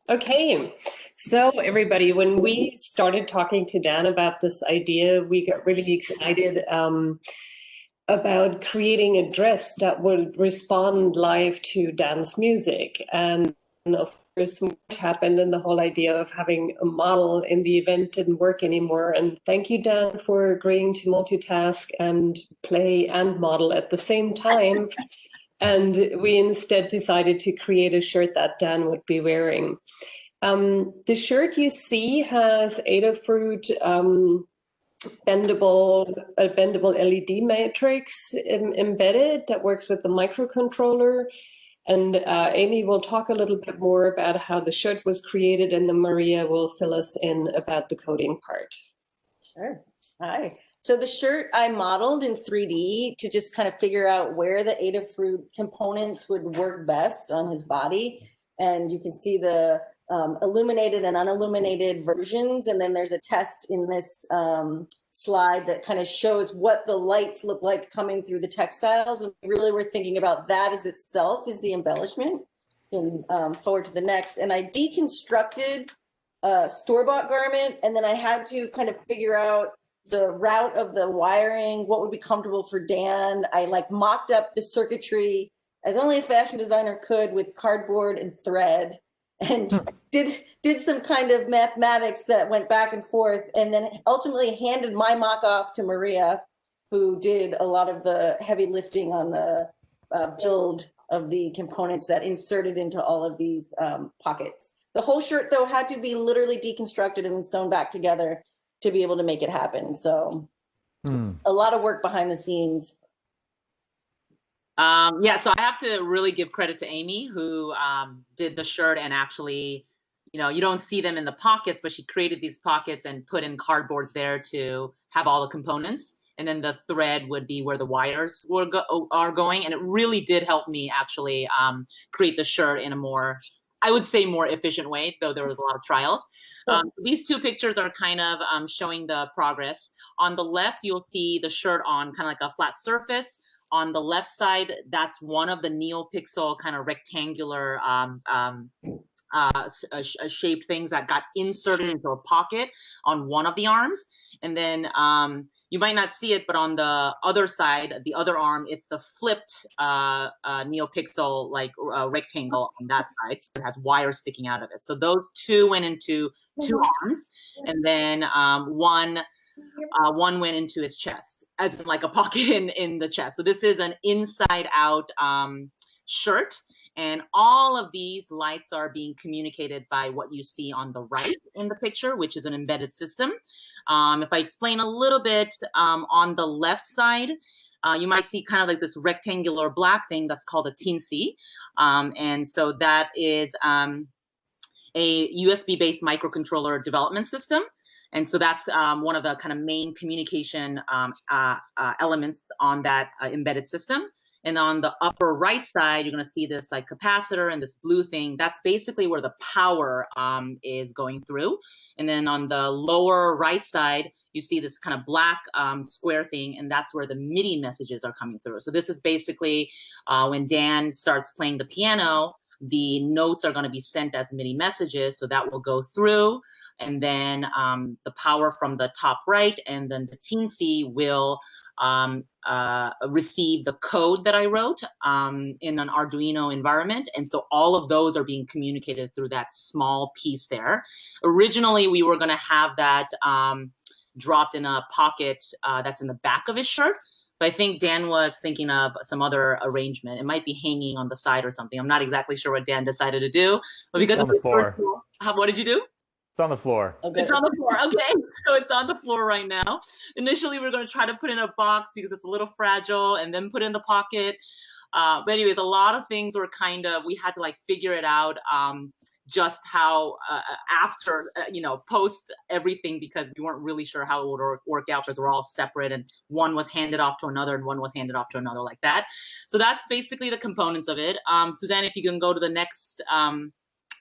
Okay, so everybody, when we started talking to Dan about this idea, we got really excited about creating a dress that would respond live to dance music. And of course, what happened and the whole idea of having a model in the event didn't work anymore. And thank you, Dan, for agreeing to multitask and play and model at the same time. And we instead decided to create a shirt that Dan would be wearing. The shirt you see has Adafruit bendable LED matrix embedded that works with the microcontroller. And Amy will talk a little bit more about how the shirt was created, and then Maria will fill us in about the coding part. Sure. Hi. So the shirt I modeled in 3D to just kind of figure out where the Adafruit components would work best on his body. And you can see the illuminated and unilluminated versions. And then there's a test in this slide that kind of shows what the lights look like coming through the textiles. And really we're thinking about that as itself is the embellishment. And forward to the next. And I deconstructed a store-bought garment, and then I had to kind of figure out the route of the wiring, what would be comfortable for Dan. I like mocked up the circuitry as only a fashion designer could with cardboard and thread, and did some kind of mathematics that went back and forth, and then ultimately handed my mock off to Maria, who did a lot of the heavy lifting on the build of the components that inserted into all of these pockets. The whole shirt, though, had to be literally deconstructed and then sewn back together to be able to make it happen. So a lot of work behind the scenes. Yeah, so I have to really give credit to Amy, who did the shirt, and actually, you know, you don't see them in the pockets, but she created these pockets and put in cardboards there to have all the components. And then the thread would be where the wires are going. And it really did help me actually create the shirt in a more, I would say, more efficient way, though there was a lot of trials. These two pictures are kind of showing the progress. On the left, you'll see the shirt on kind of like a flat surface. On the left side, that's one of the NeoPixel kind of rectangular shaped things that got inserted into a pocket on one of the arms. And then you might not see it, but on the other side, the other arm, it's the flipped NeoPixel like rectangle on that side. So it has wires sticking out of it. So those two went into two arms, and then one went into his chest, as in like a pocket in the chest. So this is an inside out shirt. And all of these lights are being communicated by what you see on the right in the picture, which is an embedded system. If I explain a little bit, on the left side, you might see kind of like this rectangular black thing that's called a teensy. And so that is a USB-based microcontroller development system. And so that's one of the kind of main communication elements on that embedded system. And on the upper right side, you're going to see this like capacitor and this blue thing. That's basically where the power is going through. And then on the lower right side, you see this kind of black square thing, and that's where the MIDI messages are coming through. So this is basically when Dan starts playing the piano, the notes are going to be sent as MIDI messages. So that will go through. And then the power from the top right, and then the teensy will receive the code that I wrote in an Arduino environment. And so all of those are being communicated through that small piece there. Originally, we were going to have that dropped in a pocket that's in the back of his shirt. But I think Dan was thinking of some other arrangement. It might be hanging on the side or something. I'm not exactly sure what Dan decided to do. But because on the floor. What did you do? It's on the floor. Okay. It's on the floor. Okay, so it's on the floor right now. Initially, we are going to try to put in a box because it's a little fragile, and then put in the pocket. But anyways, a lot of things were kind of, we had to like figure it out just how after, post everything, because we weren't really sure how it would work out because we're all separate, and one was handed off to another and one was handed off to another like that. So that's basically the components of it. Susanne, if you can go to the next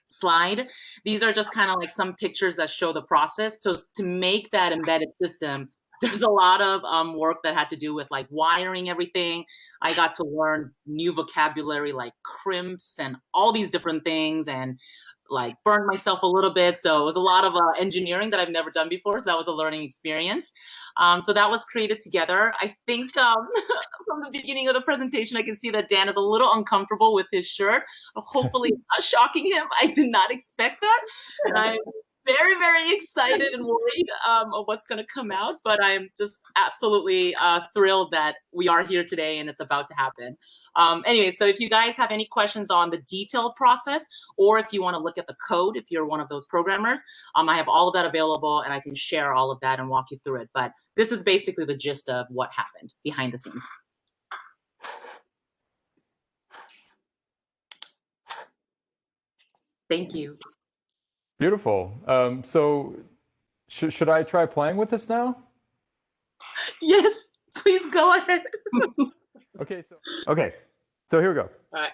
slide. These are just kind of like some pictures that show the process. So to make that embedded system, there's a lot of work that had to do with like wiring everything. I got to learn new vocabulary like crimps and all these different things, and like burned myself a little bit. So it was a lot of engineering that I've never done before. So that was a learning experience. So that was created together. I think from the beginning of the presentation, I can see that Dan is a little uncomfortable with his shirt. Hopefully it's not shocking him. I did not expect that. And I'm very, very excited and worried of what's going to come out, but I'm just absolutely thrilled that we are here today and it's about to happen. Anyway, so if you guys have any questions on the detailed process, or if you want to look at the code, if you're one of those programmers, I have all of that available and I can share all of that and walk you through it. But this is basically the gist of what happened behind the scenes. Thank you. Beautiful. So should I try playing with this now? Yes, please go ahead. Okay, so here we go. All right.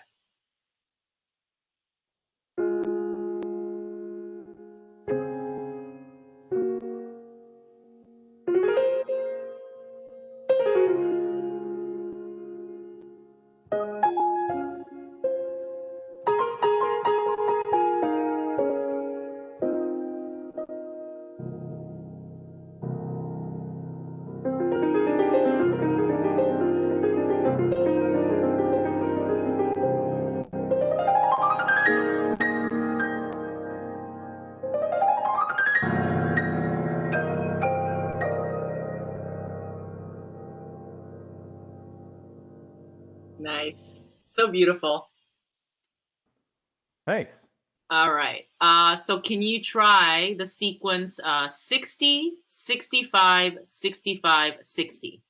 Nice. So beautiful. Thanks. All right. So can you try the sequence 60, 65, 65, 60?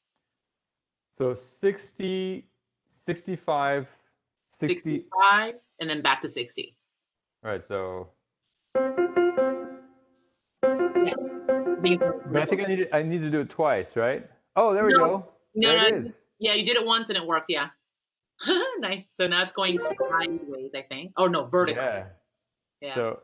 So 60, 65, 60. 65, and then back to 60. All right, so. Yes. But I think I need to do it twice, right? Oh, there we go. No, there no. it is. Yeah, you did it once and it worked. Yeah. Nice. So now it's going sideways, I think. Oh, no, vertical. Yeah. Yeah. So.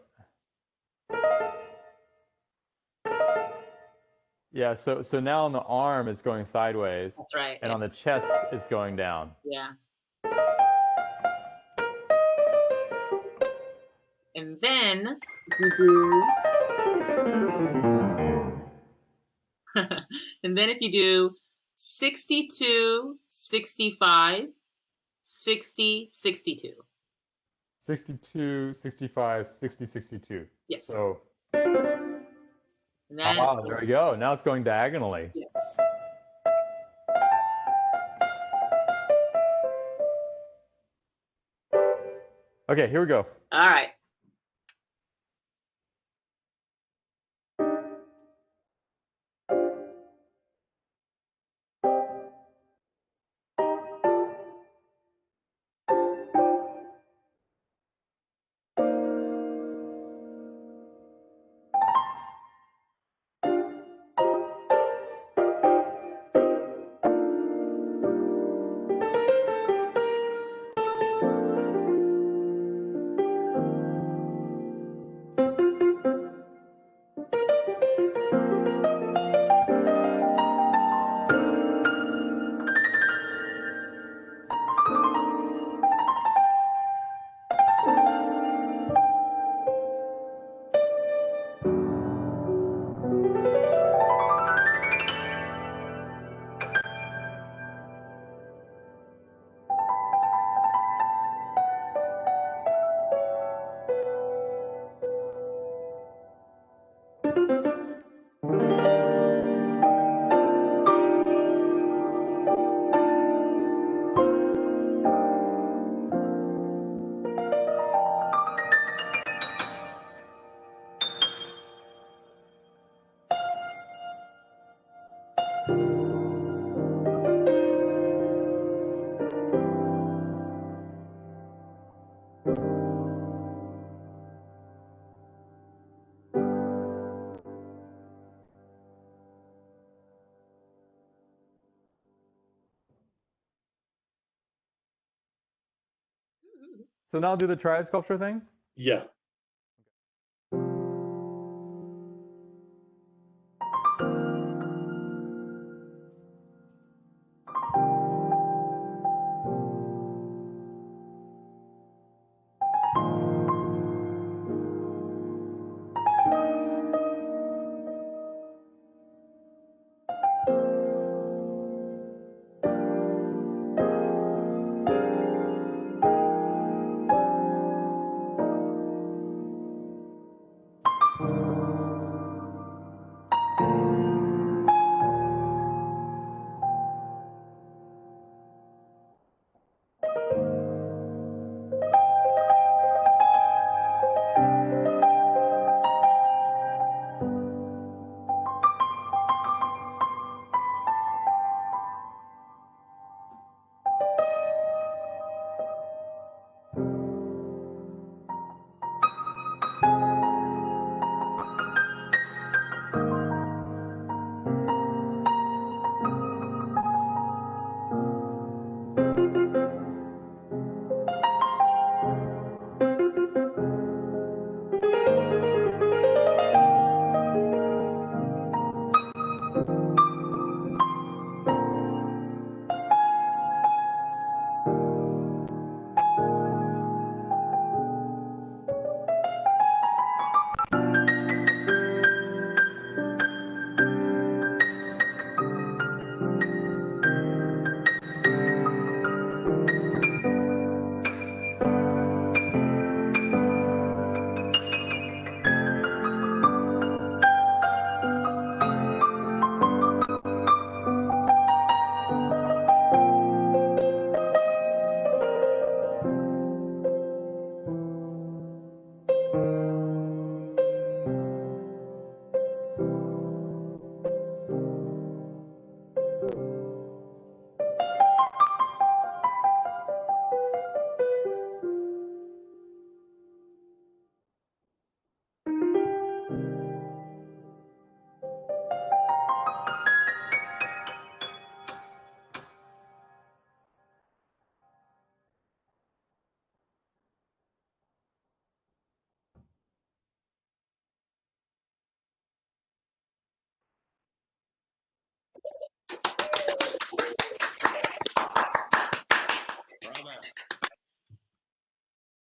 Yeah, so now on the arm it's going sideways. That's right. And yeah. on the chest it's going down. Yeah. And then you do and then if you do 62, 65, 60, 62. 62, 65, 60, 62. Yes. So, And then, there we go. Now it's going diagonally. yes. Okay, here we go. All right. So now do the triad sculpture thing? Yeah.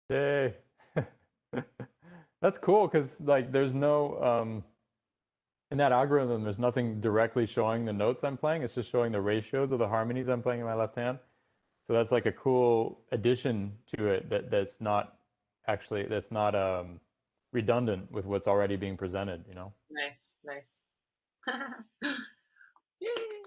Yay. That's cool because like there's no in that algorithm there's nothing directly showing the notes I'm playing. It's just showing the ratios of the harmonies I'm playing in my left hand. So that's like a cool addition to it that's not actually that's not redundant with what's already being presented, you know? Nice, nice. Yay.